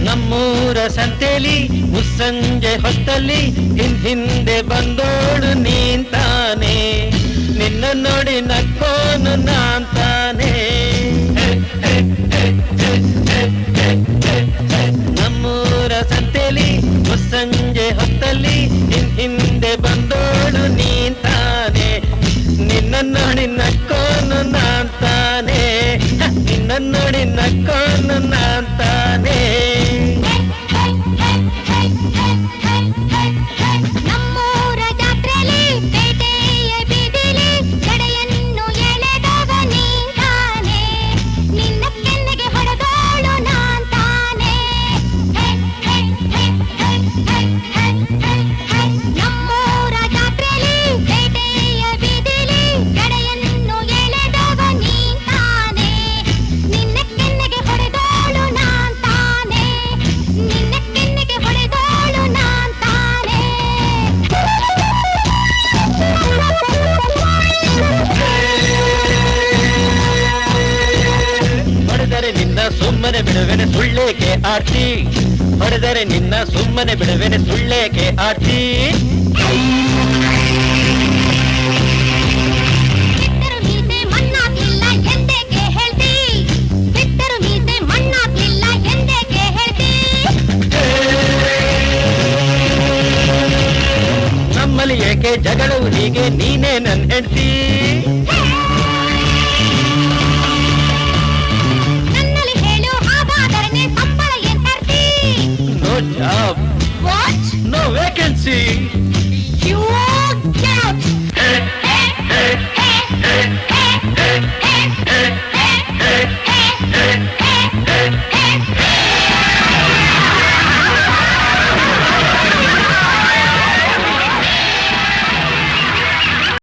ನಮ್ಮೂರ ಸಂತೆಲಿ ಮುಸ್ಸಂಜೆ ಹೊತ್ತಲ್ಲಿ ಹಿಂದೆ ಬಂದೋಳು ನೀಂತಾನೆ, ನಿನ್ನ ನೋಡಿ ನಕ್ಕೋನು ನಾಂತಾನೆ. ನಮ್ಮೂರ ಸಂತೆಲಿ ಮುಸ್ಸಂಜೆ ಹೊತ್ತಲ್ಲಿ ಹಿಂದೆ ಬಂದೋಳು ನೀಂತಾನೆ, ನಿನ್ನ ನೋಡಿ ನಕ್ಕೋನು ನಾಂತಾನೆ, ನಿನ್ನ ನೋಡಿ ನಕ್ಕೋನು ನಾಂತಾನೆ. ನಮ್ಮೂರ ಜಾತ್ರೆಲಿ ಪೇಟೆಯ ಬೀದಿಲಿ ಜಡೆಯನ್ನು ಎಳೆದವ ನೀಂತಾನೆ, ನಿನ್ನ ಕೆನ್ನೆಗೆ ಹೊಡೆದೋಳು ನಾಂತಾನೆ. ನಮ್ಮೂರ ಜಾತ್ರೆಲಿ ಪೇಟೆಯ ಬೀದಿಲಿ ಜಡೆಯನ್ನು ಎಳೆದವ ನೀಂತಾನೆ, ನಿನ್ನ ಕೆನ್ನೆಗೆ ಹೊಡೆದೋಳು ನಾಂತಾನೆ, ನಿನ್ನ ಕೆನ್ನೆಗೆ ಹೊಡೆದೋಳು ನಾಂತಾನೆ. ಹೊಡೆದರೆ ನಿನ್ನ ಸುಮ್ಮನೆ ಬಿಡುವೆನೆ ಸುಳ್ಳೇಕೆ ಆರ್ತಿ, ಹೊಡೆದರೆ ನಿನ್ನ ಸುಮ್ಮನೆ ಬಿಡುವೆನೆ ಸುಳ್ಳೇಕೆ ಆರ್ತಿ. ಬಿಟ್ಟರು ಮೀಸೆ ಮಣ್ಣಾಗ್ಲಿಲ್ಲ ಎಂದೇಕೆ ಹೇಳ್ತಿ, ಬಿಟ್ಟರು ಮೀಸೆ ಮಣ್ಣಾಗ್ಲಿಲ್ಲ ಎಂದೇಕೆ ಹೇಳ್ತಿ. ನಮ್ಮಲ್ಲಿ ಏಕೆ ಜಗಳವು ಹೀಗೆ, ನೀನೇ ನನ್ ಹೆಂಡ್ತಿ. ನನ್ನಲ್ಲಿ ಹೇಳು ಹಾಗಾದರೆ ಸಂಬಳ ಏನ್ ತರ್ತಿ. No job, what no vacancy. You get